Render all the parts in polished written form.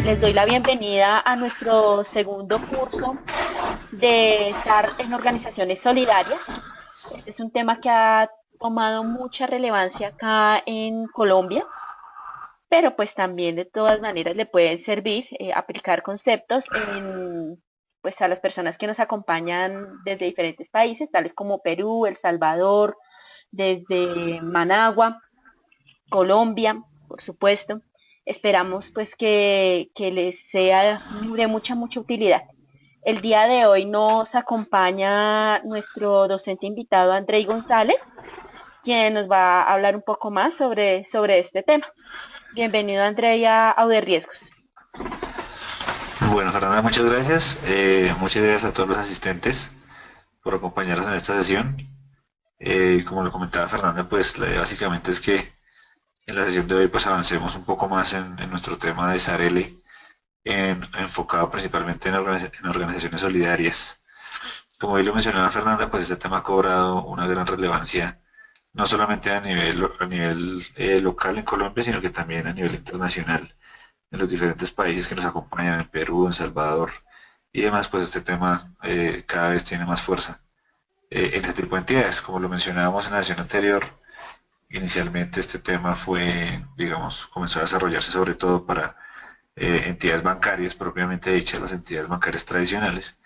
Les doy la bienvenida a nuestro segundo curso de estar en organizaciones solidarias. Este es un tema que ha tomado mucha relevancia acá en Colombia, pero pues también de todas maneras le pueden servir aplicar conceptos pues a las personas que nos acompañan desde diferentes países, tales como Perú, El Salvador, desde Managua, Colombia, por supuesto. Esperamos pues que les sea de mucha utilidad. El día de hoy nos acompaña nuestro docente invitado Andrei González, quien nos va a hablar un poco más sobre este tema. Bienvenido Andrei a Aude Riesgos. Bueno, Fernanda, muchas gracias. Muchas gracias a todos los asistentes por acompañarnos en esta sesión. Como lo comentaba Fernanda, pues la idea básicamente es que en la sesión de hoy pues avancemos un poco más en nuestro tema de SARL, enfocado principalmente en organizaciones solidarias. Como bien lo mencionaba Fernanda, pues este tema ha cobrado una gran relevancia, no solamente a nivel local en Colombia, sino que también a nivel internacional en los diferentes países que nos acompañan, en Perú, en Salvador y demás, pues este tema cada vez tiene más fuerza en este tipo de entidades. Como lo mencionábamos en la sesión anterior, inicialmente este tema fue, digamos, comenzó a desarrollarse sobre todo para entidades bancarias, propiamente dichas, las entidades bancarias tradicionales,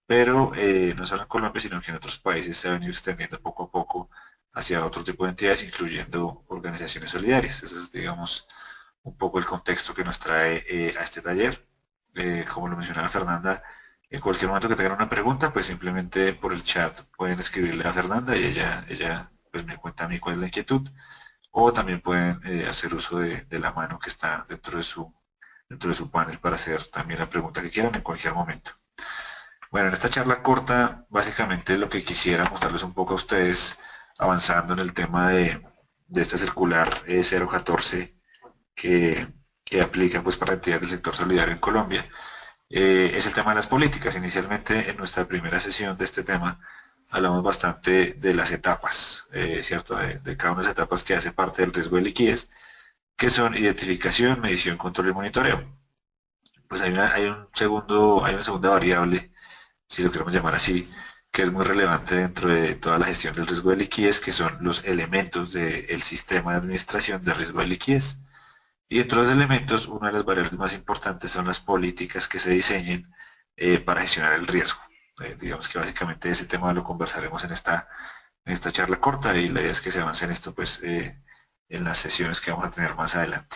pero no solo en Colombia, sino que en otros países se ha venido extendiendo poco a poco hacia otro tipo de entidades, incluyendo organizaciones solidarias. Ese es, digamos, un poco el contexto que nos trae a este taller. Como lo mencionaba Fernanda, en cualquier momento que tengan una pregunta, pues simplemente por el chat pueden escribirle a Fernanda y ella pues me cuenta a mí cuál es la inquietud, o también pueden hacer uso de la mano que está dentro de su panel para hacer también la pregunta que quieran en cualquier momento. Bueno, en esta charla corta, básicamente lo que quisiera mostrarles un poco a ustedes, avanzando en el tema de esta circular 014 que, que aplica pues para entidades del sector solidario en Colombia, es el tema de las políticas. Inicialmente en nuestra primera sesión de este tema hablamos bastante de las etapas, ¿cierto? De cada una de las etapas que hace parte del riesgo de liquidez, que son identificación, medición, control y monitoreo. Pues hay una segunda variable, si lo queremos llamar así, que es muy relevante dentro de toda la gestión del riesgo de liquidez, que son los elementos del sistema de administración de riesgo de liquidez. Y dentro de los elementos, una de las variables más importantes son las políticas que se diseñen para gestionar el riesgo. Digamos que básicamente ese tema lo conversaremos en esta charla corta y la idea es que se avance en esto pues en las sesiones que vamos a tener más adelante.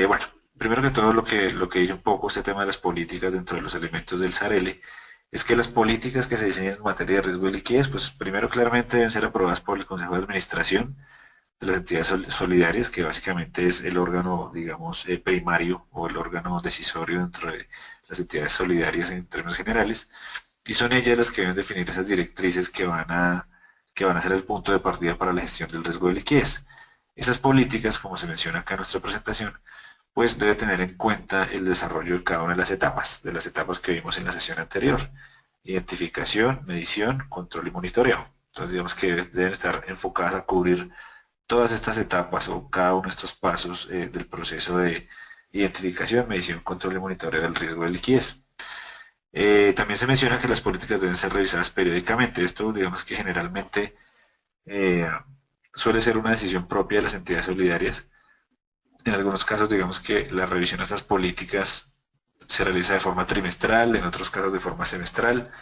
Bueno, primero que todo lo que dice un poco este tema de las políticas dentro de los elementos del SARL es que las políticas que se diseñan en materia de riesgo de liquidez, pues primero claramente deben ser aprobadas por el Consejo de Administración de las entidades solidarias, que básicamente es el órgano, digamos, primario o el órgano decisorio dentro de las entidades solidarias en términos generales, y son ellas las que deben definir esas directrices que van a ser el punto de partida para la gestión del riesgo de liquidez. Esas políticas, como se menciona acá en nuestra presentación, pues debe tener en cuenta el desarrollo de cada una de las etapas que vimos en la sesión anterior: identificación, medición, control y monitoreo. Entonces digamos que deben estar enfocadas a cubrir todas estas etapas o cada uno de estos pasos del proceso de identificación, medición, control y monitoreo del riesgo de liquidez. También se menciona que las políticas deben ser revisadas periódicamente. Esto, digamos que generalmente eh, suele ser una decisión propia de las entidades solidarias. En algunos casos, digamos que la revisión de estas políticas se realiza de forma trimestral, en otros casos de forma semestral.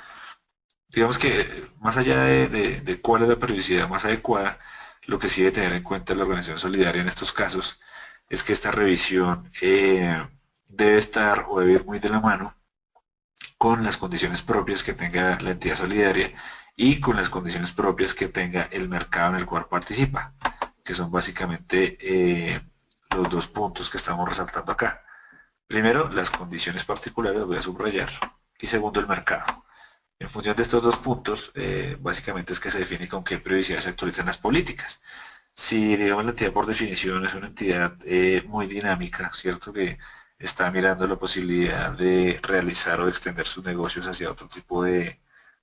Digamos que más allá de cuál es la periodicidad más adecuada, lo que sí debe tener en cuenta la organización solidaria en estos casos es que esta revisión debe estar o debe ir muy de la mano con las condiciones propias que tenga la entidad solidaria y con las condiciones propias que tenga el mercado en el cual participa, que son básicamente los dos puntos que estamos resaltando acá. Primero, las condiciones particulares, voy a subrayar, y segundo, el mercado. En función de estos dos puntos, básicamente es que se define con qué periodicidad se actualizan las políticas. Si, digamos, la entidad por definición es una entidad muy dinámica, ¿cierto? Que está mirando la posibilidad de realizar o extender sus negocios hacia otro tipo de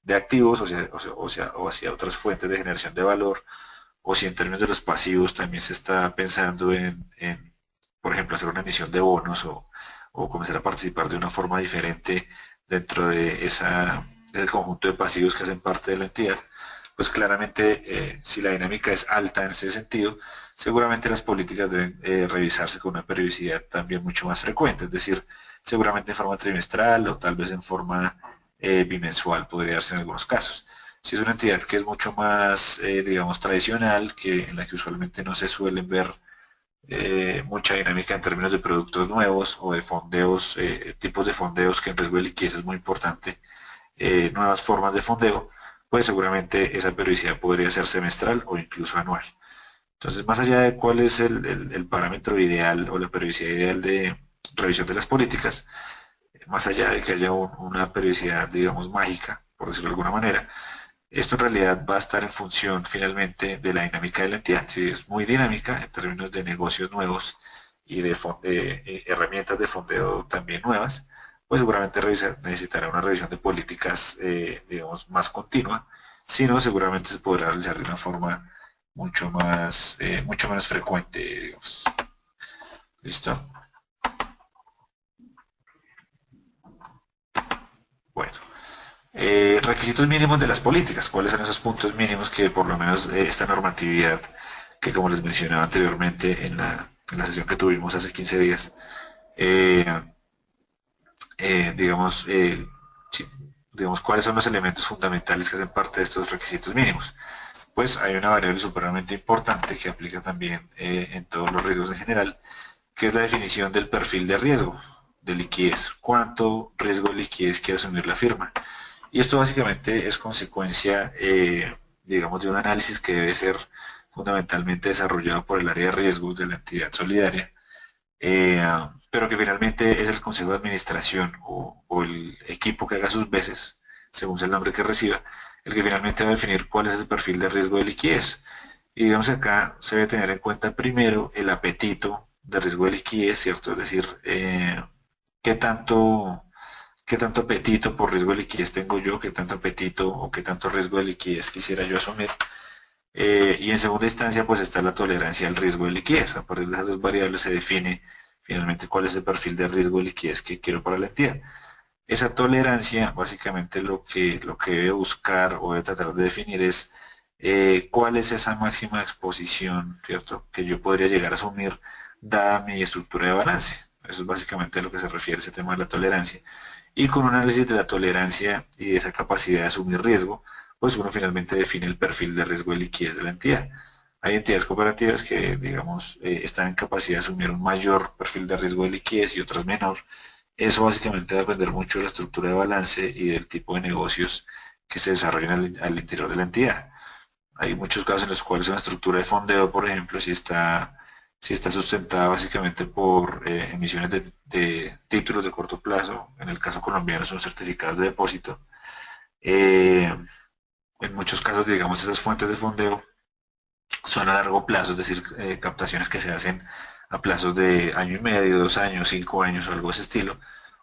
activos, o hacia otras fuentes de generación de valor, o si en términos de los pasivos también se está pensando por ejemplo, hacer una emisión de bonos o comenzar a participar de una forma diferente dentro de del conjunto de pasivos que hacen parte de la entidad, pues claramente si la dinámica es alta en ese sentido, seguramente las políticas deben revisarse con una periodicidad también mucho más frecuente, es decir, seguramente en forma trimestral o tal vez en forma bimensual podría darse en algunos casos. Si es una entidad que es mucho más, digamos, tradicional, en la que usualmente no se suelen ver mucha dinámica en términos de productos nuevos o de fondeos, tipos de fondeos que en riesgo de liquidez es muy importante, nuevas formas de fondeo, pues seguramente esa periodicidad podría ser semestral o incluso anual. Entonces, más allá de cuál es el parámetro ideal o la periodicidad ideal de revisión de las políticas, más allá de que haya una periodicidad, digamos, mágica, por decirlo de alguna manera, esto en realidad va a estar en función finalmente de la dinámica de la entidad. Si es muy dinámica en términos de negocios nuevos y de herramientas de fondeo también nuevas, pues seguramente necesitará una revisión de políticas, digamos, más continua, si no, seguramente se podrá realizar de una forma mucho menos frecuente, digamos. ¿Listo? Bueno. Requisitos mínimos de las políticas. ¿Cuáles son esos puntos mínimos que por lo menos esta normatividad, que como les mencionaba anteriormente en la sesión que tuvimos hace 15 días, eh, digamos, sí, digamos, cuáles son los elementos fundamentales que hacen parte de estos requisitos mínimos? Pues hay una variable supremamente importante que aplica también en todos los riesgos en general, que es la definición del perfil de riesgo de liquidez. ¿Cuánto riesgo de liquidez quiere asumir la firma? Y esto básicamente es consecuencia, digamos, de un análisis que debe ser fundamentalmente desarrollado por el área de riesgos de la entidad solidaria, pero que finalmente es el Consejo de Administración o el equipo que haga sus veces, según sea el nombre que reciba, el que finalmente va a definir cuál es el perfil de riesgo de liquidez. Y digamos que acá se debe tener en cuenta primero el apetito de riesgo de liquidez, ¿cierto? Es decir, qué tanto apetito por riesgo de liquidez tengo yo, qué tanto apetito o qué tanto riesgo de liquidez quisiera yo asumir. Y en segunda instancia, pues está la tolerancia al riesgo de liquidez. A partir de esas dos variables se define finalmente cuál es el perfil de riesgo de liquidez que quiero para la entidad. Esa tolerancia, básicamente lo que debe buscar o debe tratar de definir es cuál es esa máxima exposición, ¿cierto?, que yo podría llegar a asumir dada mi estructura de balance. Eso es básicamente a lo que se refiere ese tema de la tolerancia. Y con un análisis de la tolerancia y de esa capacidad de asumir riesgo, pues uno finalmente define el perfil de riesgo de liquidez de la entidad. Hay entidades cooperativas que, digamos, están en capacidad de asumir un mayor perfil de riesgo de liquidez y otras menor. Eso básicamente va a depender mucho de la estructura de balance y del tipo de negocios que se desarrollan al interior de la entidad. Hay muchos casos en los cuales una estructura de fondeo, por ejemplo, si está sustentada básicamente por emisiones de títulos de corto plazo, en el caso colombiano son certificados de depósito. En muchos casos, digamos, esas fuentes de fondeo son a largo plazo, es decir, captaciones que se hacen a plazos de año y medio, 2 años, 5 años o algo de ese estilo.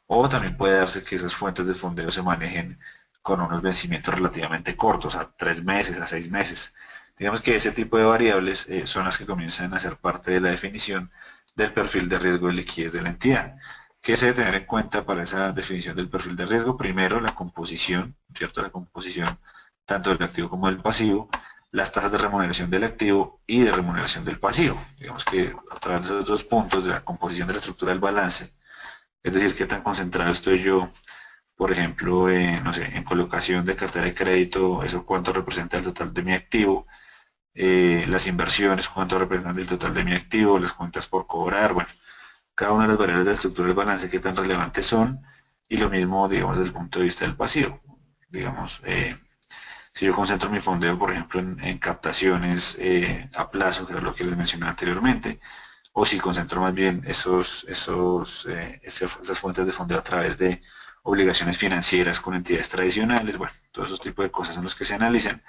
O también puede darse que esas fuentes de fondeo se manejen con unos vencimientos relativamente cortos, a 3 meses, a 6 meses. Digamos que ese tipo de variables son las que comienzan a ser parte de la definición del perfil de riesgo de liquidez de la entidad. ¿Qué se debe tener en cuenta para esa definición del perfil de riesgo? Primero, la composición, ¿cierto? La composición tanto del activo como del pasivo, las tasas de remuneración del activo y de remuneración del pasivo. Digamos que a través de esos dos puntos de la composición de la estructura del balance, es decir, qué tan concentrado estoy yo, por ejemplo, no sé, en colocación de cartera de crédito, eso cuánto representa el total de mi activo, las inversiones, cuánto representan el total de mi activo, las cuentas por cobrar, bueno, cada una de las variables de la estructura del balance, qué tan relevantes son, y lo mismo, digamos, desde el punto de vista del pasivo. Digamos, si yo concentro mi fondeo, por ejemplo, en captaciones a plazo, que era lo que les mencioné anteriormente, o si concentro más bien esas fuentes de fondeo a través de obligaciones financieras con entidades tradicionales, bueno, todos esos tipos de cosas son los que se analizan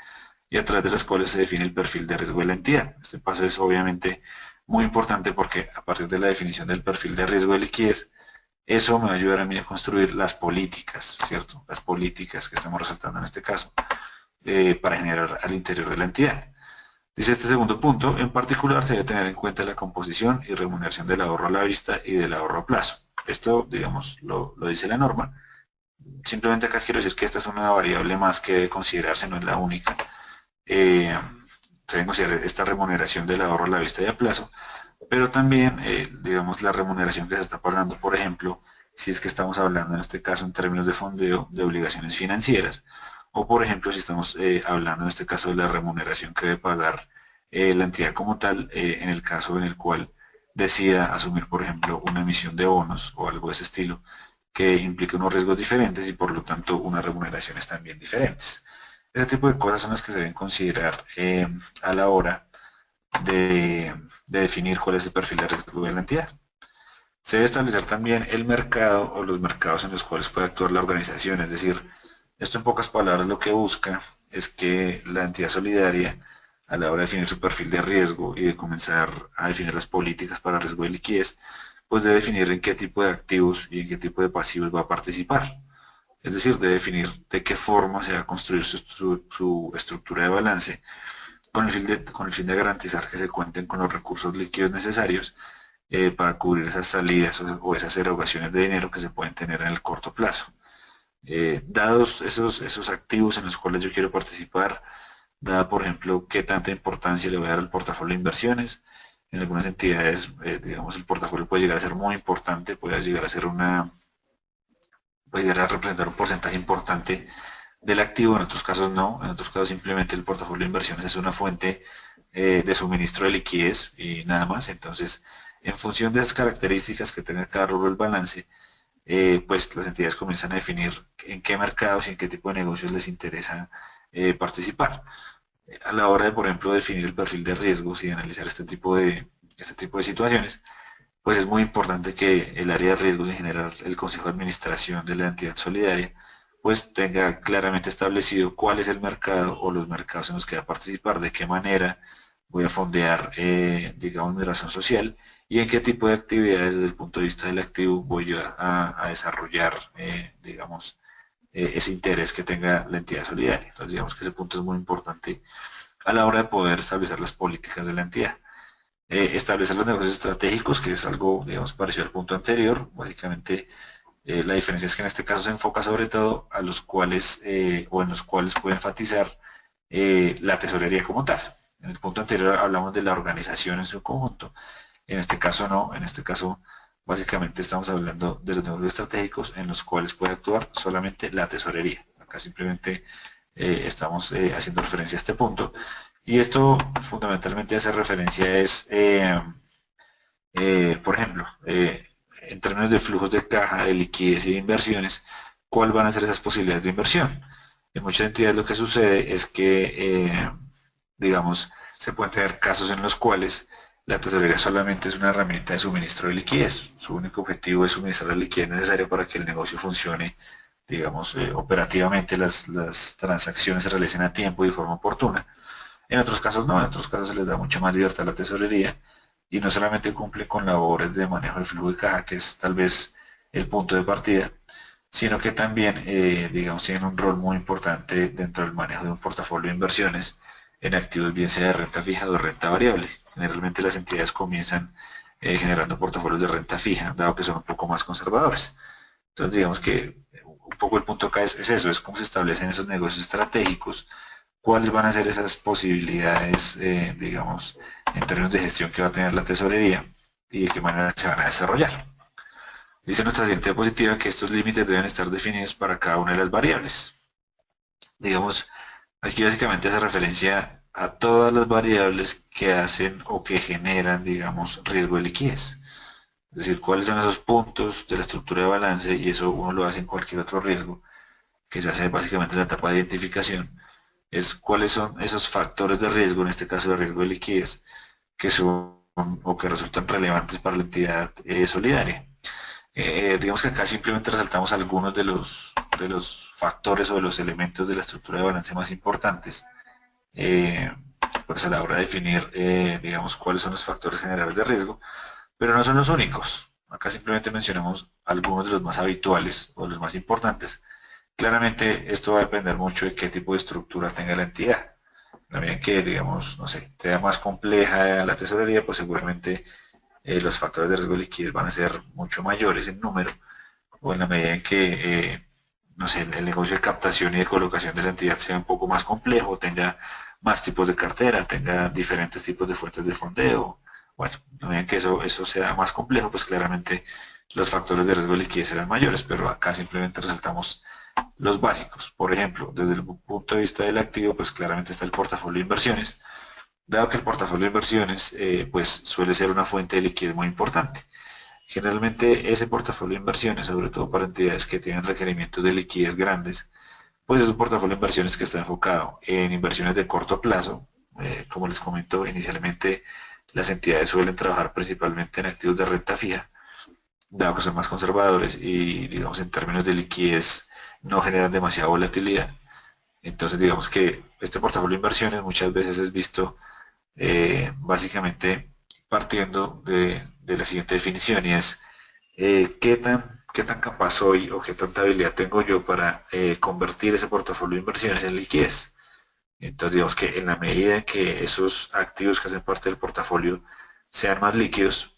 y a través de las cuales se define el perfil de riesgo de la entidad. Este paso es obviamente muy importante porque a partir de la definición del perfil de riesgo de liquidez, eso me va a ayudar a mí a construir las políticas, ¿cierto? Las políticas que estamos resaltando en este caso para generar al interior de la entidad. Dice este segundo punto, en particular se debe tener en cuenta la composición y remuneración del ahorro a la vista y del ahorro a plazo. esto, digamos, lo dice la norma. Simplemente acá quiero decir que esta es una variable más que debe considerarse, no es la única. Se debe considerar esta remuneración del ahorro a la vista y a plazo, pero también, digamos, la remuneración que se está pagando, por ejemplo, si es que estamos hablando en este caso en términos de fondeo de obligaciones financieras, o por ejemplo, si estamos hablando en este caso de la remuneración que debe pagar la entidad como tal, en el caso en el cual decida asumir, por ejemplo, una emisión de bonos o algo de ese estilo, que implica unos riesgos diferentes y por lo tanto unas remuneraciones también diferentes. Ese tipo de cosas son las que se deben considerar a la hora de definir cuál es el perfil de riesgo de la entidad. Se debe establecer también el mercado o los mercados en los cuales puede actuar la organización, es decir, esto en pocas palabras lo que busca es que la entidad solidaria, a la hora de definir su perfil de riesgo y de comenzar a definir las políticas para riesgo de liquidez, pues debe definir en qué tipo de activos y en qué tipo de pasivos va a participar. Es decir, debe definir de qué forma se va a construir su estructura de balance con el fin de garantizar que se cuenten con los recursos líquidos necesarios para cubrir esas salidas o esas erogaciones de dinero que se pueden tener en el corto plazo. Dados esos activos en los cuales yo quiero participar, dada por ejemplo qué tanta importancia le voy a dar al portafolio de inversiones, en algunas entidades, digamos, el portafolio puede llegar a ser muy importante, puede llegar a ser puede llegar a representar un porcentaje importante del activo, en otros casos no, en otros casos simplemente el portafolio de inversiones es una fuente de suministro de liquidez y nada más. Entonces, en función de esas características que tenga cada rubro del balance, pues las entidades comienzan a definir en qué mercados y en qué tipo de negocios les interesa participar. A la hora de, por ejemplo, definir el perfil de riesgos y analizar este tipo de situaciones, pues es muy importante que el área de riesgos, en general el Consejo de Administración de la entidad solidaria, pues tenga claramente establecido cuál es el mercado o los mercados en los que va a participar, de qué manera voy a fondear, digamos, mi razón social y en qué tipo de actividades desde el punto de vista del activo voy a desarrollar, digamos, ese interés que tenga la entidad solidaria. Entonces, digamos que ese punto es muy importante a la hora de poder establecer las políticas de la entidad. Establecer los negocios estratégicos, que es algo, digamos, parecido al punto anterior. Básicamente, la diferencia es que en este caso se enfoca sobre todo a los cuales, o en los cuales puede enfatizar la tesorería como tal. En el punto anterior hablamos de la organización en su conjunto. En este caso no, en este caso básicamente estamos hablando de los negocios estratégicos en los cuales puede actuar solamente la tesorería. Acá simplemente estamos haciendo referencia a este punto. Y esto fundamentalmente hace referencia es, por ejemplo, en términos de flujos de caja, de liquidez y de inversiones, ¿cuáles van a ser esas posibilidades de inversión? En muchas entidades lo que sucede es que, digamos, se pueden tener casos en los cuales la tesorería solamente es una herramienta de suministro de liquidez. Su único objetivo es suministrar la liquidez necesaria para que el negocio funcione, digamos, operativamente, las transacciones se realicen a tiempo y de forma oportuna. En otros casos no, en otros casos se les da mucha más libertad a la tesorería y no solamente cumple con labores de manejo del flujo de caja, que es tal vez el punto de partida, sino que también, digamos, tienen un rol muy importante dentro del manejo de un portafolio de inversiones en activos bien sea de renta fija o de renta variable. Generalmente las entidades comienzan generando portafolios de renta fija, dado que son un poco más conservadores. Entonces, digamos que un poco el punto acá es eso, es cómo se establecen esos negocios estratégicos, cuáles van a ser esas posibilidades, digamos, en términos de gestión que va a tener la tesorería y de qué manera se van a desarrollar. Dice nuestra siguiente diapositiva que estos límites deben estar definidos para cada una de las variables. Digamos, aquí básicamente hace referencia a todas las variables que hacen o que generan, digamos, riesgo de liquidez. Es decir, cuáles son esos puntos de la estructura de balance, y eso uno lo hace en cualquier otro riesgo, que se hace básicamente en la etapa de identificación, es cuáles son esos factores de riesgo, en este caso de riesgo de liquidez, que son o que resultan relevantes para la entidad solidaria. Digamos que acá simplemente resaltamos algunos de los factores o de los elementos de la estructura de balance más importantes, pues a la hora de definir, digamos, cuáles son los factores generadores de riesgo, pero no son los únicos. Acá simplemente mencionamos algunos de los más habituales o los más importantes. Claramente esto va a depender mucho de qué tipo de estructura tenga la entidad. También que, digamos, no sé, sea más compleja la tesorería, pues seguramente los factores de riesgo de liquidez van a ser mucho mayores en número, o en la medida en que no sé, el negocio de captación y de colocación de la entidad sea un poco más complejo, tenga más tipos de cartera, tenga diferentes tipos de fuentes de fondeo. Bueno, no ven que eso sea más complejo, pues claramente los factores de riesgo de liquidez serán mayores, pero acá simplemente resaltamos los básicos. Por ejemplo, desde el punto de vista del activo, pues claramente está el portafolio de inversiones, dado que el portafolio de inversiones pues suele ser una fuente de liquidez muy importante. Generalmente ese portafolio de inversiones, sobre todo para entidades que tienen requerimientos de liquidez grandes, pues es un portafolio de inversiones que está enfocado en inversiones de corto plazo. Como les comento inicialmente, las entidades suelen trabajar principalmente en activos de renta fija, dado que son más conservadores y digamos en términos de liquidez no generan demasiada volatilidad. Entonces digamos que este portafolio de inversiones muchas veces es visto básicamente partiendo de la siguiente definición y es qué tan capaz soy o qué tanta habilidad tengo yo para convertir ese portafolio de inversiones en liquidez. Entonces digamos que en la medida en que esos activos que hacen parte del portafolio sean más líquidos,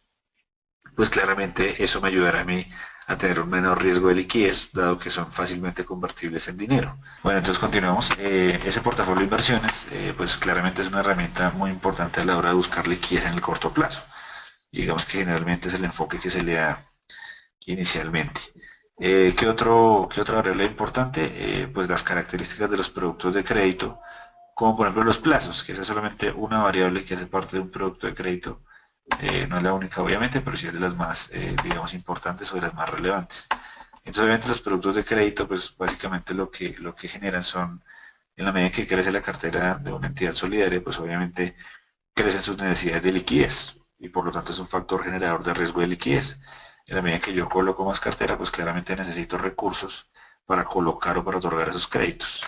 pues claramente eso me ayudará a mí a tener un menor riesgo de liquidez, dado que son fácilmente convertibles en dinero. Bueno, entonces continuamos. Ese portafolio de inversiones, pues claramente es una herramienta muy importante a la hora de buscar liquidez en el corto plazo. Y digamos que generalmente es el enfoque que se le da inicialmente. ¿Qué otra variable importante? Pues las características de los productos de crédito, como por ejemplo los plazos, que esa es solamente una variable que hace parte de un producto de crédito. No es la única obviamente, pero sí es de las más, digamos, importantes o de las más relevantes. Entonces obviamente los productos de crédito, pues básicamente lo que generan son, en la medida que crece la cartera de una entidad solidaria, pues obviamente crecen sus necesidades de liquidez y por lo tanto es un factor generador de riesgo de liquidez. En la medida que yo coloco más cartera, pues claramente necesito recursos para colocar o para otorgar esos créditos.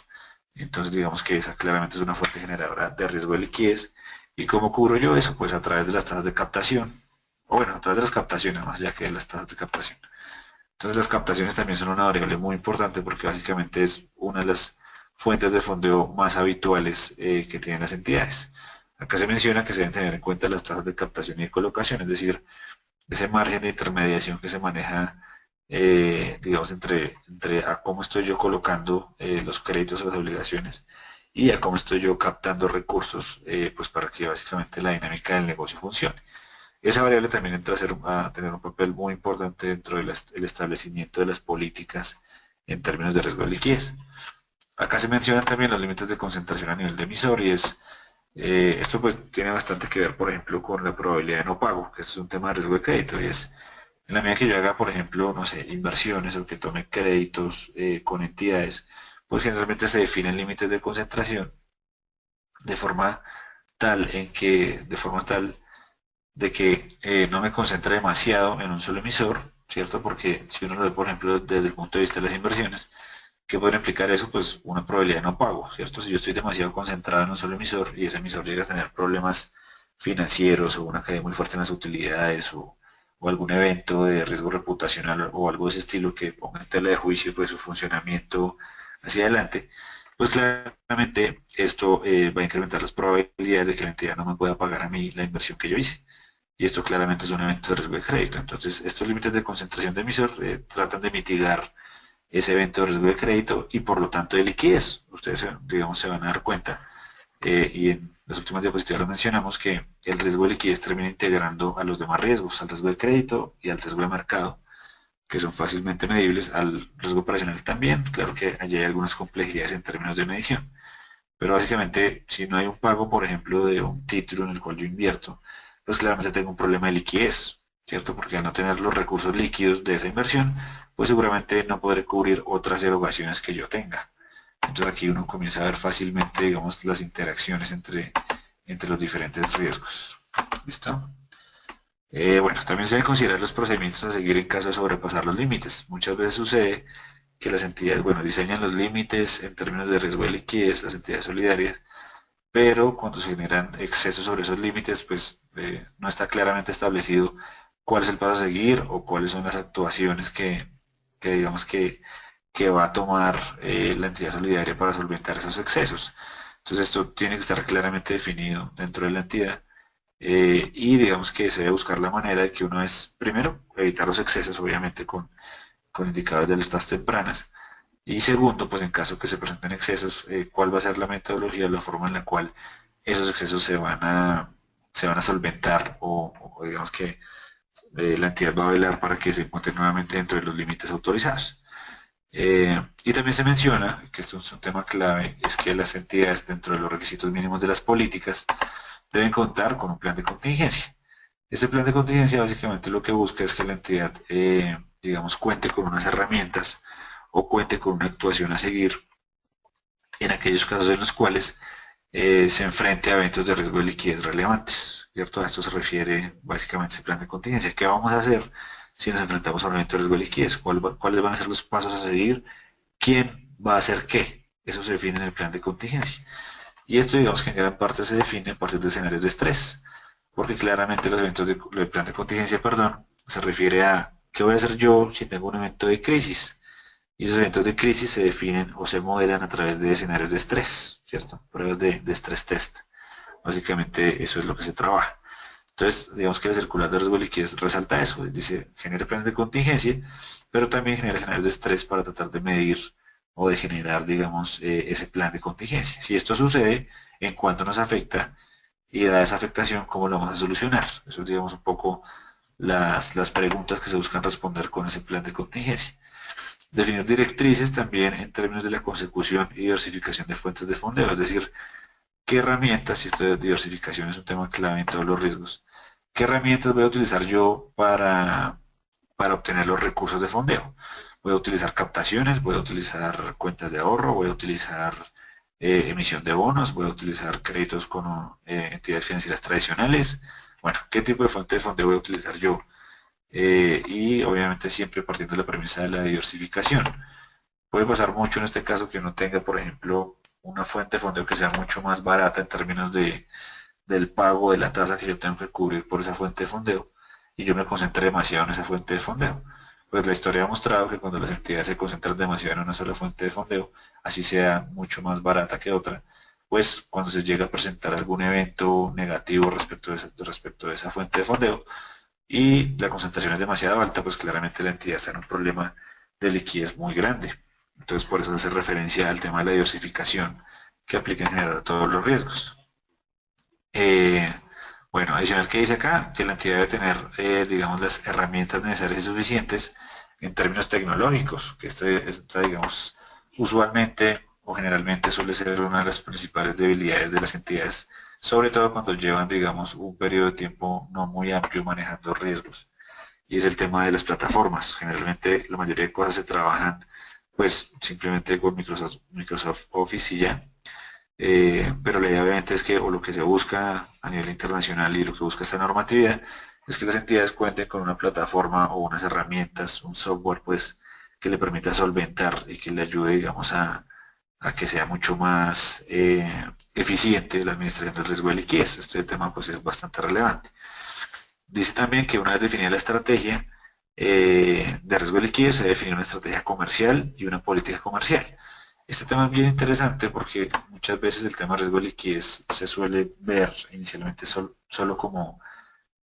Entonces digamos que esa claramente es una fuente generadora de riesgo de liquidez. ¿Y cómo cubro yo eso? Pues a través de las tasas de captación. O bueno, a través de las captaciones, más allá que de las tasas de captación. Entonces las captaciones también son una variable muy importante porque básicamente es una de las fuentes de fondeo más habituales que tienen las entidades. Acá se menciona que se deben tener en cuenta las tasas de captación y de colocación, es decir, ese margen de intermediación que se maneja, digamos, entre a cómo estoy yo colocando los créditos o las obligaciones y a cómo estoy yo captando recursos, pues para que básicamente la dinámica del negocio funcione. Esa variable también entra a tener un papel muy importante dentro del establecimiento de las políticas en términos de riesgo de liquidez. Acá se mencionan también los límites de concentración a nivel de emisor y esto pues tiene bastante que ver, por ejemplo, con la probabilidad de no pago, que es un tema de riesgo de crédito y es en la medida que yo haga, por ejemplo, no sé, inversiones o que tome créditos con entidades, pues generalmente se definen límites de concentración de forma de forma tal de que no me concentre demasiado en un solo emisor, ¿cierto? Porque si uno lo ve, por ejemplo, desde el punto de vista de las inversiones, ¿qué puede implicar eso? Pues una probabilidad de no pago, ¿cierto? Si yo estoy demasiado concentrado en un solo emisor y ese emisor llega a tener problemas financieros o una caída muy fuerte en las utilidades o algún evento de riesgo reputacional o algo de ese estilo que ponga en tela de juicio pues, su funcionamiento hacia adelante, pues claramente esto va a incrementar las probabilidades de que la entidad no me pueda pagar a mí la inversión que yo hice. Y esto claramente es un evento de riesgo de crédito. Entonces, estos límites de concentración de emisor tratan de mitigar ese evento de riesgo de crédito y por lo tanto de liquidez. Ustedes, digamos, se van a dar cuenta y en las últimas diapositivas lo mencionamos que el riesgo de liquidez termina integrando a los demás riesgos, al riesgo de crédito y al riesgo de mercado, que son fácilmente medibles, al riesgo operacional también. Claro que allí hay algunas complejidades en términos de medición. Pero básicamente, si no hay un pago, por ejemplo, de un título en el cual yo invierto, pues claramente tengo un problema de liquidez, ¿cierto? Porque al no tener los recursos líquidos de esa inversión, pues seguramente no podré cubrir otras erogaciones que yo tenga. Entonces aquí uno comienza a ver fácilmente, digamos, las interacciones entre los diferentes riesgos. ¿Listo? Bueno, también se deben considerar los procedimientos a seguir en caso de sobrepasar los límites. Muchas veces sucede que las entidades, bueno, diseñan los límites en términos de riesgo de liquidez, las entidades solidarias, pero cuando se generan excesos sobre esos límites, pues no está claramente establecido cuál es el paso a seguir o cuáles son las actuaciones que digamos que va a tomar la entidad solidaria para solventar esos excesos. Entonces esto tiene que estar claramente definido dentro de la entidad y digamos que se debe buscar la manera de que uno es, primero, evitar los excesos, obviamente, con indicadores de alertas tempranas, y segundo, pues en caso que se presenten excesos, cuál va a ser la metodología, la forma en la cual esos excesos se van a solventar o digamos que la entidad va a velar para que se encuentren nuevamente dentro de los límites autorizados. Y también se menciona, que esto es un tema clave, es que las entidades dentro de los requisitos mínimos de las políticas deben contar con un plan de contingencia. Este plan de contingencia básicamente lo que busca es que la entidad, digamos, cuente con unas herramientas o cuente con una actuación a seguir en aquellos casos en los cuales se enfrente a eventos de riesgo de liquidez relevantes, ¿cierto? A esto se refiere básicamente ese plan de contingencia. ¿Qué vamos a hacer si nos enfrentamos a un evento de riesgo de liquidez? ¿Cuáles van a ser los pasos a seguir? ¿Quién va a hacer qué? Eso se define en el plan de contingencia. Y esto, digamos que en gran parte se define a partir de escenarios de estrés, porque claramente los eventos del plan de contingencia, perdón, se refiere a qué voy a hacer yo si tengo un evento de crisis. Y esos eventos de crisis se definen o se modelan a través de escenarios de estrés, ¿cierto? Pruebas de estrés test. Básicamente eso es lo que se trabaja. Entonces, digamos que la circular de riesgo de liquidez resalta eso, dice, genera planes de contingencia, pero también genera escenarios de estrés para tratar de medir o de generar, digamos, ese plan de contingencia. Si esto sucede, ¿en cuánto nos afecta? Y dada esa afectación, ¿cómo lo vamos a solucionar? Eso es, digamos, un poco las preguntas que se buscan responder con ese plan de contingencia. Definir directrices también en términos de la consecución y diversificación de fuentes de fondeo, es decir, qué herramientas, y esto de diversificación es un tema clave en todos los riesgos, qué herramientas voy a utilizar yo para obtener los recursos de fondeo. Voy a utilizar captaciones, voy a utilizar cuentas de ahorro, voy a utilizar emisión de bonos, voy a utilizar créditos con entidades financieras tradicionales. Bueno, ¿qué tipo de fuente de fondeo voy a utilizar yo? Y obviamente siempre partiendo de la premisa de la diversificación. Puede pasar mucho en este caso que uno tenga, por ejemplo, una fuente de fondeo que sea mucho más barata en términos del pago de la tasa que yo tengo que cubrir por esa fuente de fondeo y yo me concentré demasiado en esa fuente de fondeo. Pues la historia ha mostrado que cuando las entidades se concentran demasiado en una sola fuente de fondeo, así sea mucho más barata que otra, pues cuando se llega a presentar algún evento negativo respecto de esa fuente de fondeo, y la concentración es demasiado alta, pues claramente la entidad está en un problema de liquidez muy grande. Entonces por eso se hace referencia al tema de la diversificación que aplica en general a todos los riesgos. Bueno, adicional que dice acá, que la entidad debe tener, digamos, las herramientas necesarias y suficientes en términos tecnológicos, que esta, digamos, usualmente o generalmente suele ser una de las principales debilidades de las entidades, sobre todo cuando llevan, digamos, un periodo de tiempo no muy amplio manejando riesgos. Y es el tema de las plataformas. Generalmente la mayoría de cosas se trabajan pues simplemente con Microsoft Office y ya. Pero la idea obviamente es que, o lo que se busca a nivel internacional y lo que busca esta normatividad, es que las entidades cuenten con una plataforma o unas herramientas, un software pues que le permita solventar y que le ayude, digamos, a que sea mucho más eficiente la administración del riesgo de liquidez. Este tema pues es bastante relevante. Dice también que una vez definida la estrategia de riesgo de liquidez, se debe definir una estrategia comercial y una política comercial. Este tema es bien interesante porque muchas veces el tema de riesgo de liquidez se suele ver inicialmente solo como,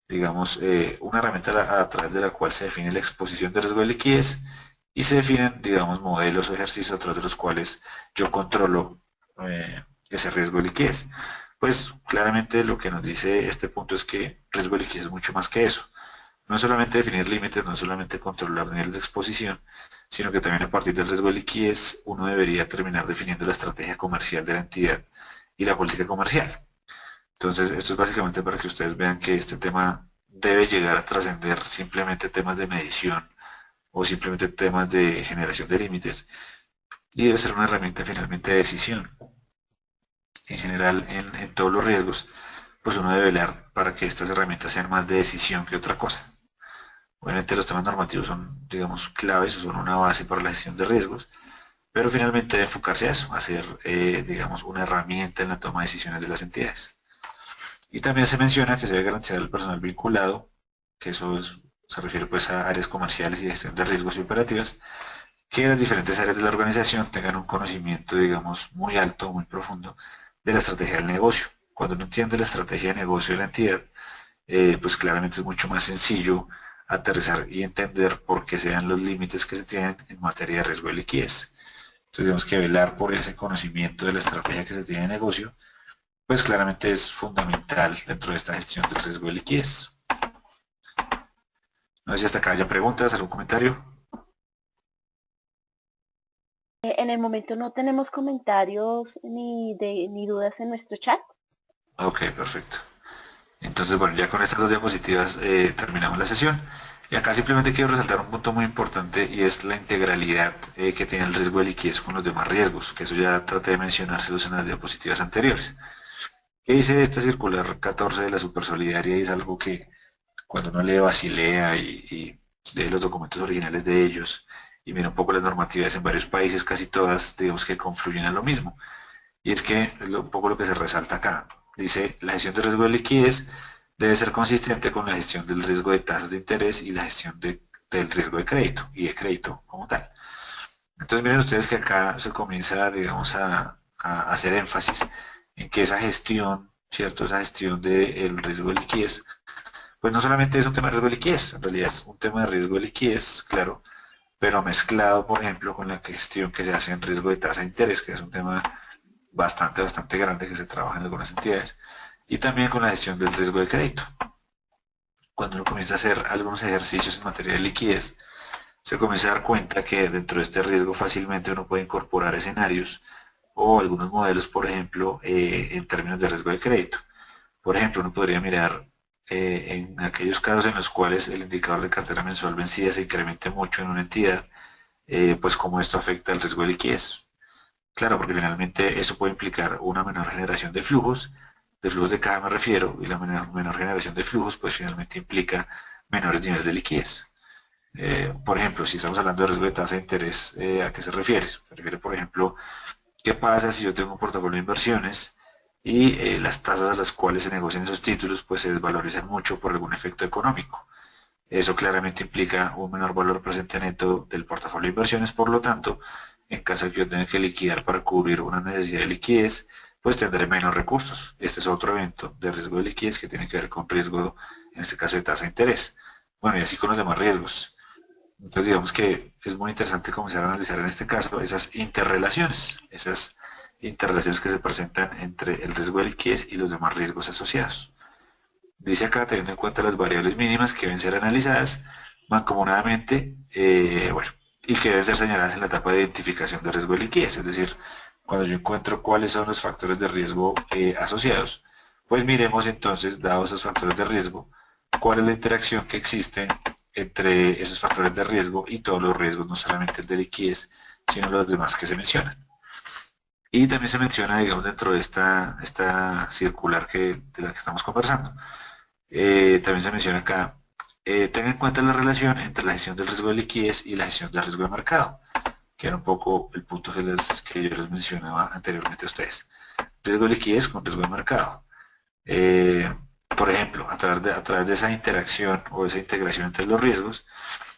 digamos, una herramienta a través de la cual se define la exposición de riesgo de liquidez y se definen, digamos, modelos o ejercicios a través de los cuales yo controlo ese riesgo de liquidez. Pues claramente lo que nos dice este punto es que riesgo de liquidez es mucho más que eso. No es solamente definir límites, no es solamente controlar niveles de exposición, sino que también a partir del riesgo de liquidez uno debería terminar definiendo la estrategia comercial de la entidad y la política comercial. Entonces, esto es básicamente para que ustedes vean que este tema debe llegar a trascender simplemente temas de medición o simplemente temas de generación de límites y debe ser una herramienta finalmente de decisión. En general, en todos los riesgos, pues uno debe velar para que estas herramientas sean más de decisión que otra cosa. Obviamente los temas normativos son, digamos, claves o son una base para la gestión de riesgos, pero finalmente debe enfocarse a eso, a ser, digamos, una herramienta en la toma de decisiones de las entidades. Y también se menciona que se debe garantizar el personal vinculado, que eso se refiere pues a áreas comerciales y gestión de riesgos y operativas, que las diferentes áreas de la organización tengan un conocimiento, digamos, muy alto, muy profundo de la estrategia del negocio, cuando uno entiende la estrategia de negocio de la entidad, pues claramente es mucho más sencillo aterrizar y entender por qué se dan los límites que se tienen en materia de riesgo de liquidez. Entonces tenemos que velar por ese conocimiento de la estrategia que se tiene de negocio, pues claramente es fundamental dentro de esta gestión del riesgo de liquidez. No sé si hasta acá haya preguntas, algún comentario. En el momento no tenemos comentarios ni dudas en nuestro chat. Ok, perfecto. Entonces, bueno, ya con estas dos diapositivas terminamos la sesión. Y acá simplemente quiero resaltar un punto muy importante y es la integralidad que tiene el riesgo de liquidez con los demás riesgos, que eso ya traté de mencionárselos en las diapositivas anteriores. ¿Qué dice esta circular 14 de la Supersolidaria? Y es algo que cuando uno lee Basilea y lee los documentos originales de ellos y mira un poco las normativas en varios países, casi todas, digamos que confluyen a lo mismo. Y es que es un poco lo que se resalta acá. Dice, la gestión de riesgo de liquidez debe ser consistente con la gestión del riesgo de tasas de interés y la gestión del riesgo de crédito y de crédito como tal. Entonces miren ustedes que acá se comienza, digamos, a hacer énfasis en que esa gestión, ¿cierto? Esa gestión del riesgo de liquidez, pues no solamente es un tema de riesgo de liquidez, en realidad es un tema de riesgo de liquidez, claro, pero mezclado, por ejemplo, con la gestión que se hace en riesgo de tasa de interés, que es un tema bastante grande que se trabaja en algunas entidades, y también con la gestión del riesgo de crédito. Cuando uno comienza a hacer algunos ejercicios en materia de liquidez, se comienza a dar cuenta que dentro de este riesgo fácilmente uno puede incorporar escenarios o algunos modelos, por ejemplo, en términos de riesgo de crédito. Por ejemplo, uno podría mirar en aquellos casos en los cuales el indicador de cartera mensual vencida se incremente mucho en una entidad, pues cómo esto afecta el riesgo de liquidez. Claro, porque finalmente eso puede implicar una menor generación de flujos de caja me refiero, y la menor generación de flujos pues finalmente implica menores niveles de liquidez. Por ejemplo, si estamos hablando de riesgo de tasa de interés, ¿a qué se refiere? Se refiere, por ejemplo, ¿qué pasa si yo tengo un portafolio de inversiones y las tasas a las cuales se negocian esos títulos pues se desvalorizan mucho por algún efecto económico? Eso claramente implica un menor valor presente neto del portafolio de inversiones, por lo tanto, en caso de que yo tenga que liquidar para cubrir una necesidad de liquidez, pues tendré menos recursos. Este es otro evento de riesgo de liquidez que tiene que ver con riesgo, en este caso de tasa de interés. Bueno, y así con los demás riesgos. Entonces digamos que es muy interesante comenzar a analizar en este caso esas interrelaciones que se presentan entre el riesgo de liquidez y los demás riesgos asociados. Dice acá, teniendo en cuenta las variables mínimas que deben ser analizadas mancomunadamente, bueno, y que deben ser señaladas en la etapa de identificación de riesgo de liquidez, es decir, cuando yo encuentro cuáles son los factores de riesgo asociados, pues miremos entonces, dados esos factores de riesgo, cuál es la interacción que existe entre esos factores de riesgo y todos los riesgos, no solamente el de liquidez, sino los demás que se mencionan. Y también se menciona, digamos, dentro de esta circular de la que estamos conversando, también se menciona acá, tenga en cuenta la relación entre la gestión del riesgo de liquidez y la gestión del riesgo de mercado, que era un poco el punto que yo les mencionaba anteriormente a ustedes. Riesgo de liquidez con riesgo de mercado. Eh, por ejemplo, a través de esa interacción o esa integración entre los riesgos,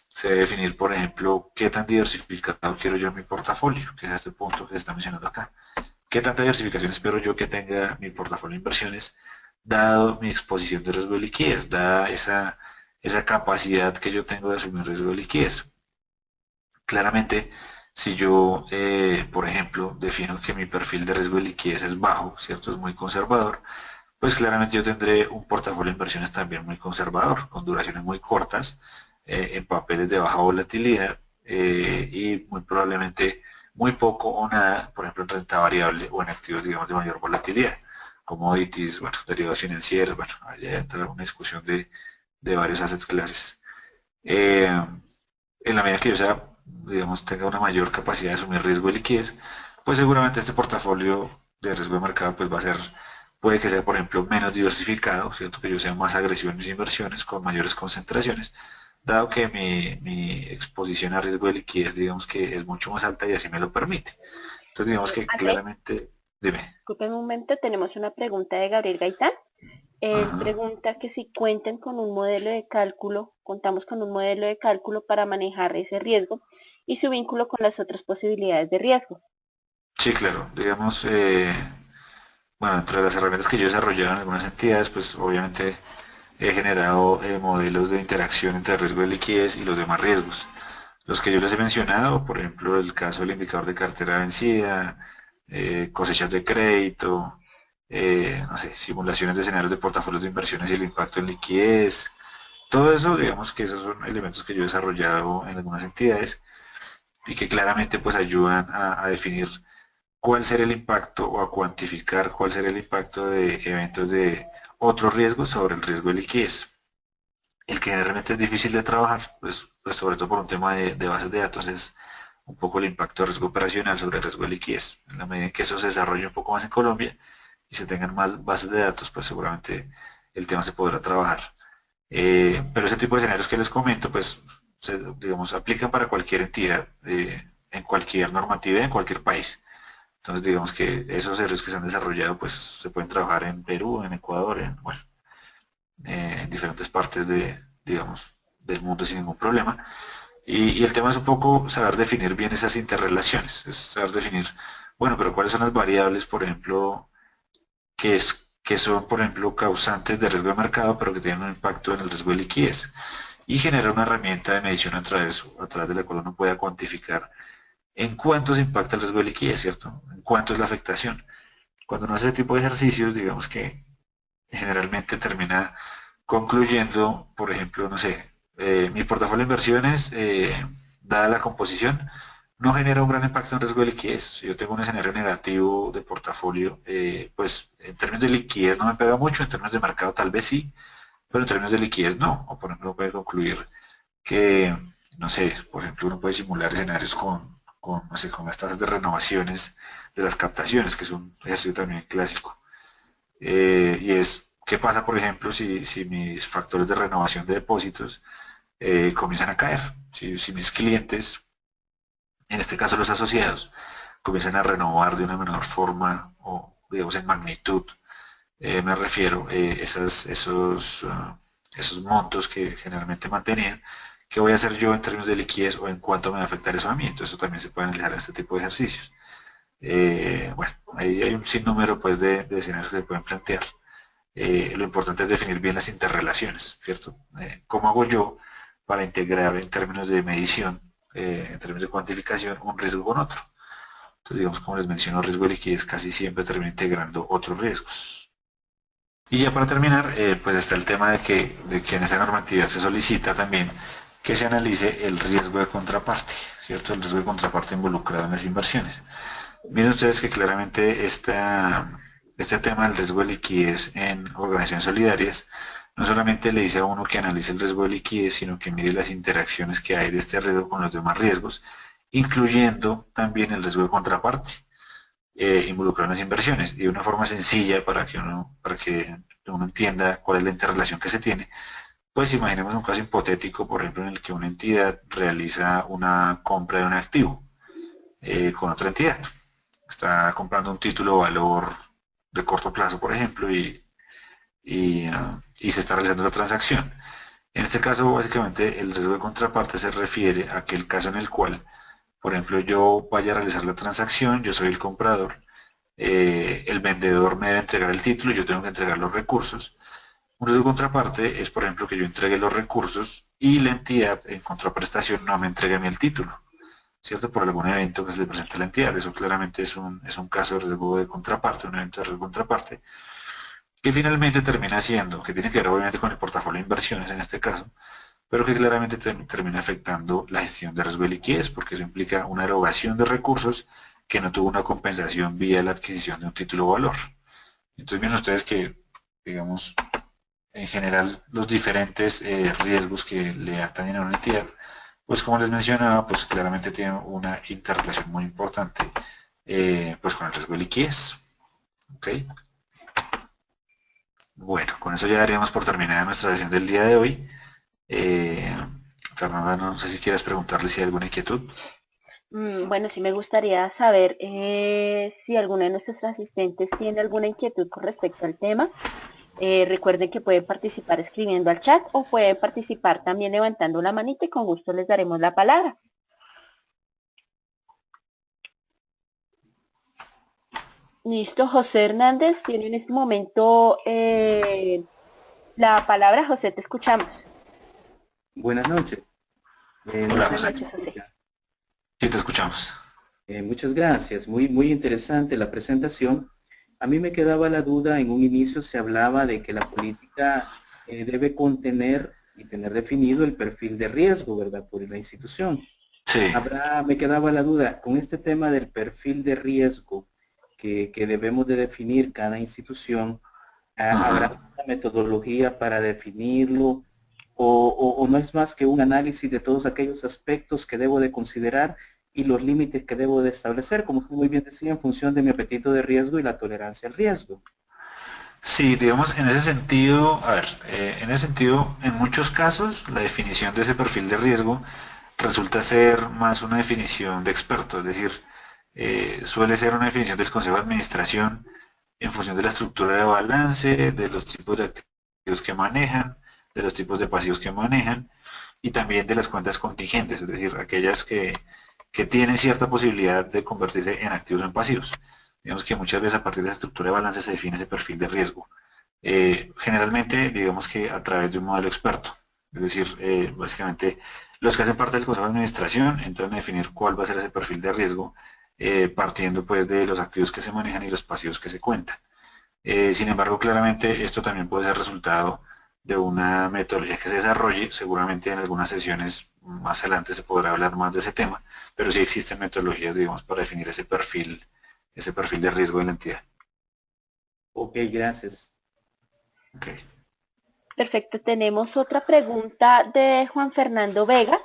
se debe definir, por ejemplo, qué tan diversificado quiero yo en mi portafolio, que es este punto que se está mencionando acá. ¿Qué tanta diversificación espero yo que tenga mi portafolio de inversiones, dado mi exposición de riesgo de liquidez, dada esa capacidad que yo tengo de asumir riesgo de liquidez? Claramente, si yo, por ejemplo, defino que mi perfil de riesgo de liquidez es bajo, ¿cierto? Es muy conservador, pues claramente yo tendré un portafolio de inversiones también muy conservador, con duraciones muy cortas, en papeles de baja volatilidad y muy probablemente muy poco o nada, por ejemplo, en renta variable o en activos, digamos, de mayor volatilidad, commodities, bueno, derivados financieros, bueno, allá entra una discusión de varios assets clases. Eh, en la medida que yo sea, digamos, tenga una mayor capacidad de asumir riesgo de liquidez, pues seguramente este portafolio de riesgo de mercado pues va a ser, puede que sea, por ejemplo, menos diversificado, ¿cierto? Que yo sea más agresivo en mis inversiones, con mayores concentraciones, dado que mi exposición a riesgo de liquidez, digamos que es mucho más alta y así me lo permite. Entonces, digamos que Andrés, claramente, dime. disculpe un momento, tenemos una pregunta de Gabriel Gaitán. Él Ajá. pregunta que si cuentan con un modelo de cálculo, contamos con un modelo de cálculo para manejar ese riesgo y su vínculo con las otras posibilidades de riesgo. Sí, claro, digamos, bueno, entre las herramientas que yo he desarrollado en algunas entidades, pues obviamente he generado modelos de interacción entre el riesgo de liquidez y los demás riesgos. Los que yo les he mencionado, por ejemplo, el caso del indicador de cartera vencida, cosechas de crédito, no sé, simulaciones de escenarios de portafolios de inversiones y el impacto en liquidez. Todo eso, digamos que esos son elementos que yo he desarrollado en algunas entidades y que claramente pues ayudan a definir cuál será el impacto o a cuantificar cuál será el impacto de eventos de otros riesgos sobre el riesgo de liquidez. El que realmente es difícil de trabajar, pues sobre todo por un tema de bases de datos, es un poco el impacto de riesgo operacional sobre el riesgo de liquidez. En la medida en que eso se desarrolle un poco más en Colombia y se tengan más bases de datos, pues seguramente el tema se podrá trabajar. Pero ese tipo de escenarios que les comento, pues, digamos, aplican para cualquier entidad, en cualquier normatividad, en cualquier país. Entonces, digamos que esos escenarios que se han desarrollado, pues, se pueden trabajar en Perú, en Ecuador, bueno, en diferentes partes digamos, del mundo sin ningún problema. Y el tema es un poco saber definir bien esas interrelaciones, es saber definir, bueno, pero cuáles son las variables, por ejemplo, que son, por ejemplo, causantes de riesgo de mercado, pero que tienen un impacto en el riesgo de liquidez. Y generar una herramienta de medición a través de la cual uno pueda cuantificar en cuánto se impacta el riesgo de liquidez, ¿cierto? En cuánto es la afectación. Cuando uno hace ese tipo de ejercicios, digamos que generalmente termina concluyendo, por ejemplo, no sé, mi portafolio de inversiones, dada la composición, no genera un gran impacto en riesgo de liquidez. Si yo tengo un escenario negativo de portafolio, pues en términos de liquidez no me pega mucho, en términos de mercado tal vez sí, pero en términos de liquidez no. O por ejemplo, uno puede concluir que, no sé, por ejemplo, uno puede simular escenarios no sé, con las tasas de renovaciones de las captaciones, que es un ejercicio también clásico. Y es, ¿qué pasa, por ejemplo, si mis factores de renovación de depósitos comienzan a caer? Si mis clientes, en este caso los asociados, comienzan a renovar de una menor forma o, digamos, en magnitud, me refiero, esos montos que generalmente mantenían, ¿qué voy a hacer yo en términos de liquidez o en cuánto me va a afectar eso a mí? Entonces eso también se puede analizar en este tipo de ejercicios. Bueno, ahí hay un sinnúmero pues, de escenarios que se pueden plantear. Lo importante es definir bien las interrelaciones, ¿cierto? ¿Cómo hago yo para integrar en términos de medición, en términos de cuantificación, un riesgo con otro? Entonces, digamos, como les menciono, riesgo de liquidez casi siempre termina integrando otros riesgos. Y ya para terminar, pues está el tema de que en esa normatividad se solicita también que se analice el riesgo de contraparte, ¿cierto? El riesgo de contraparte involucrado en las inversiones. Miren ustedes que claramente este tema del riesgo de liquidez en organizaciones solidarias no solamente le dice a uno que analice el riesgo de liquidez, sino que mire las interacciones que hay de este riesgo con los demás riesgos, incluyendo también el riesgo de contraparte involucrado en las inversiones. Y de una forma sencilla para que uno entienda cuál es la interrelación que se tiene, pues imaginemos un caso hipotético, por ejemplo, en el que una entidad realiza una compra de un activo con otra entidad. Está comprando un título de valor de corto plazo, por ejemplo, y se está realizando la transacción. En este caso, básicamente, el riesgo de contraparte se refiere a aquel caso en el cual, por ejemplo, yo vaya a realizar la transacción, yo soy el comprador, el vendedor me debe entregar el título y yo tengo que entregar los recursos. Un riesgo de contraparte es, por ejemplo, que yo entregue los recursos y la entidad en contraprestación no me entregue a mí el título, ¿cierto? Por algún evento que se le presente a la entidad. Eso claramente es un caso de riesgo de contraparte, un evento de riesgo de contraparte, que finalmente termina siendo, que tiene que ver obviamente con el portafolio de inversiones en este caso, pero que claramente termina afectando la gestión de riesgo de liquidez, porque eso implica una erogación de recursos que no tuvo una compensación vía la adquisición de un título o valor. Entonces miren ustedes que, digamos, en general los diferentes riesgos que le atañen a una entidad, pues como les mencionaba, pues claramente tienen una interrelación muy importante pues con el riesgo de liquidez. ¿Ok? Bueno, con eso ya daríamos por terminada nuestra sesión del día de hoy. Eh, Fernanda, no sé si quieres preguntarle si hay alguna inquietud. Bueno, sí me gustaría saber si alguno de nuestros asistentes tiene alguna inquietud con respecto al tema. Recuerden que pueden participar escribiendo al chat o pueden participar también levantando la manita y con gusto les daremos la palabra. Listo, José Hernández tiene en este momento la palabra. José, te escuchamos. Buenas noches. No Hola, sé Buenas si José. me noches, José. escucha. Sí, te escuchamos. Muchas gracias. Muy interesante la presentación. A mí me quedaba la duda, en un inicio se hablaba de que la política debe contener y tener definido el perfil de riesgo, ¿verdad? Por la institución. Sí. Me quedaba la duda, con este tema del perfil de riesgo que debemos de definir cada institución, ¿habrá Ajá. una metodología para definirlo? O no es más que un análisis de todos aquellos aspectos que debo de considerar y los límites que debo de establecer, como usted muy bien decía, en función de mi apetito de riesgo y la tolerancia al riesgo? Sí, digamos, en ese sentido, a ver, en ese sentido, en muchos casos, la definición de ese perfil de riesgo resulta ser más una definición de experto, es decir, suele ser una definición del Consejo de Administración en función de la estructura de balance, de los tipos de activos que manejan, de los tipos de pasivos que manejan y también de las cuentas contingentes, es decir, aquellas que tienen cierta posibilidad de convertirse en activos o en pasivos. Digamos que muchas veces a partir de esa estructura de balance se define ese perfil de riesgo. Generalmente, digamos que a través de un modelo experto. Es decir, básicamente los que hacen parte del Consejo de Administración entran a definir cuál va a ser ese perfil de riesgo, partiendo pues de los activos que se manejan y los pasivos que se cuentan. Sin embargo, claramente esto también puede ser resultado de una metodología que se desarrolle. Seguramente en algunas sesiones más adelante se podrá hablar más de ese tema, pero sí existen metodologías, digamos, para definir ese perfil de riesgo de la entidad. Ok, gracias. Okay. Perfecto, tenemos otra pregunta de Juan Fernando Vega,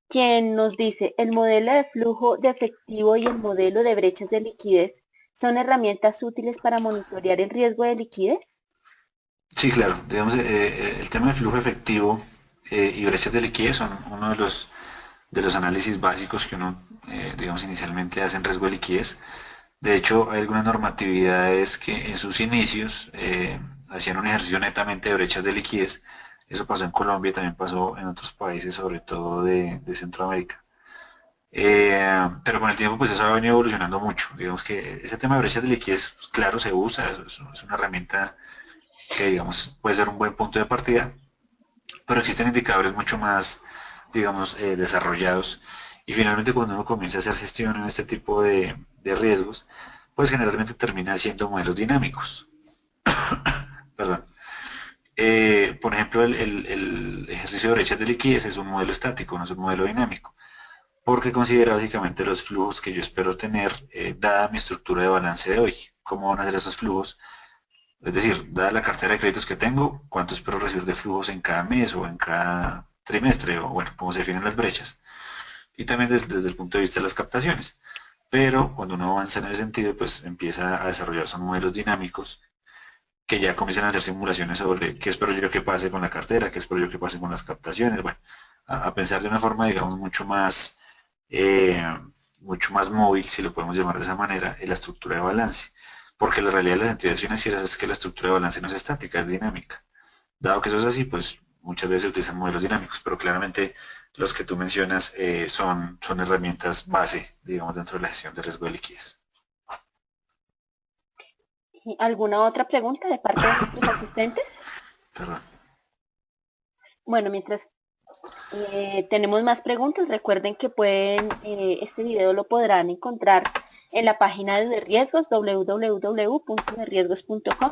quien nos dice, ¿el modelo de flujo de efectivo y el modelo de brechas de liquidez son herramientas útiles para monitorear el riesgo de liquidez? Sí, claro. Digamos, el tema del flujo efectivo y brechas de liquidez son uno de los análisis básicos que uno, digamos, inicialmente hace en riesgo de liquidez. De hecho, hay algunas normatividades que en sus inicios hacían un ejercicio netamente de brechas de liquidez. Eso pasó en Colombia y también pasó en otros países, sobre todo de Centroamérica. Pero con el tiempo pues eso ha venido evolucionando mucho. Digamos que ese tema de brechas de liquidez, pues, claro, se usa, es una herramienta que digamos puede ser un buen punto de partida, pero existen indicadores mucho más, digamos, desarrollados. Y finalmente cuando uno comienza a hacer gestión en este tipo de riesgos, pues generalmente termina siendo modelos dinámicos. Perdón. Por ejemplo, el ejercicio de brechas de liquidez es un modelo estático, no es un modelo dinámico, porque considera básicamente los flujos que yo espero tener dada mi estructura de balance de hoy. ¿Cómo van a ser esos flujos? Es decir, dada la cartera de créditos que tengo, cuánto espero recibir de flujos en cada mes o en cada trimestre, o bueno, cómo se definen las brechas. Y también desde el punto de vista de las captaciones. Pero cuando uno avanza en ese sentido, pues empieza a desarrollar son modelos dinámicos que ya comienzan a hacer simulaciones sobre qué espero yo que pase con la cartera, qué espero yo que pase con las captaciones, bueno, a pensar de una forma, digamos, eh, mucho más móvil, si lo podemos llamar de esa manera, en la estructura de balance. Porque la realidad de las entidades financieras es que la estructura de balance no es estática, es dinámica. Dado que eso es así, pues muchas veces se utilizan modelos dinámicos, pero claramente los que tú mencionas son herramientas base, digamos, dentro de la gestión de riesgo de liquidez. ¿Alguna otra pregunta de parte de nuestros asistentes? Perdón. Bueno, mientras tenemos más preguntas, recuerden que este video lo podrán encontrar en la página de Riesgos, www.uderiesgos.com.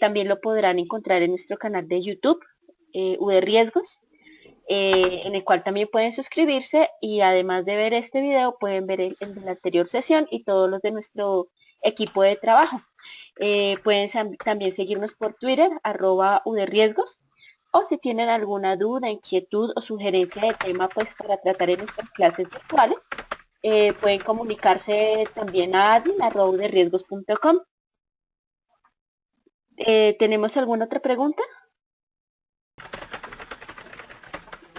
También lo podrán encontrar en nuestro canal de YouTube, UD Riesgos, en el cual también pueden suscribirse y además de ver este video pueden ver el de la anterior sesión y todos los de nuestro equipo de trabajo. Pueden también seguirnos por Twitter, @udriesgos, o si tienen alguna duda, inquietud o sugerencia de tema pues para tratar en nuestras clases virtuales, pueden comunicarse también a admin@udriesgos.com. ¿Tenemos alguna otra pregunta?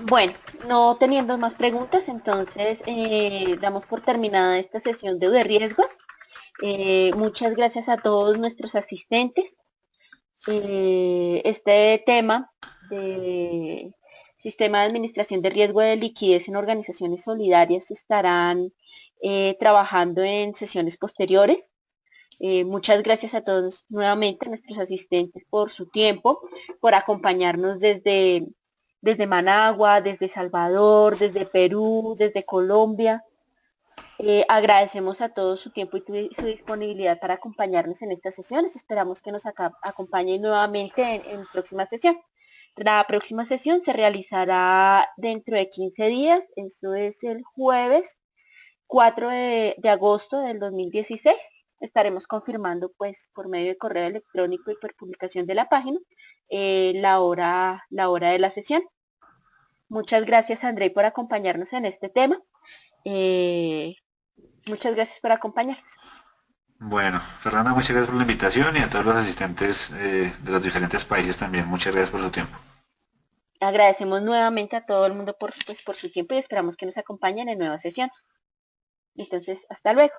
Bueno, no teniendo más preguntas, entonces damos por terminada esta sesión de riesgos. Muchas gracias a todos nuestros asistentes. Este tema de sistema de administración de riesgo de liquidez en organizaciones solidarias estarán trabajando en sesiones posteriores. Muchas gracias a todos nuevamente, a nuestros asistentes, por su tiempo, por acompañarnos desde Managua, desde Salvador, desde Perú, desde Colombia. Agradecemos a todos su tiempo y su disponibilidad para acompañarnos en estas sesiones. Esperamos que nos acompañen nuevamente en próxima sesión. La próxima sesión se realizará dentro de 15 días, eso es el jueves 4 de agosto del 2016. Estaremos confirmando pues por medio de correo electrónico y por publicación de la página la hora de la sesión. Muchas gracias, André, por acompañarnos en este tema. Muchas gracias por acompañarnos. Bueno, Fernanda, muchas gracias por la invitación y a todos los asistentes de los diferentes países también. Muchas gracias por su tiempo. Agradecemos nuevamente a todo el mundo por su tiempo y esperamos que nos acompañen en nuevas sesiones. Entonces, hasta luego.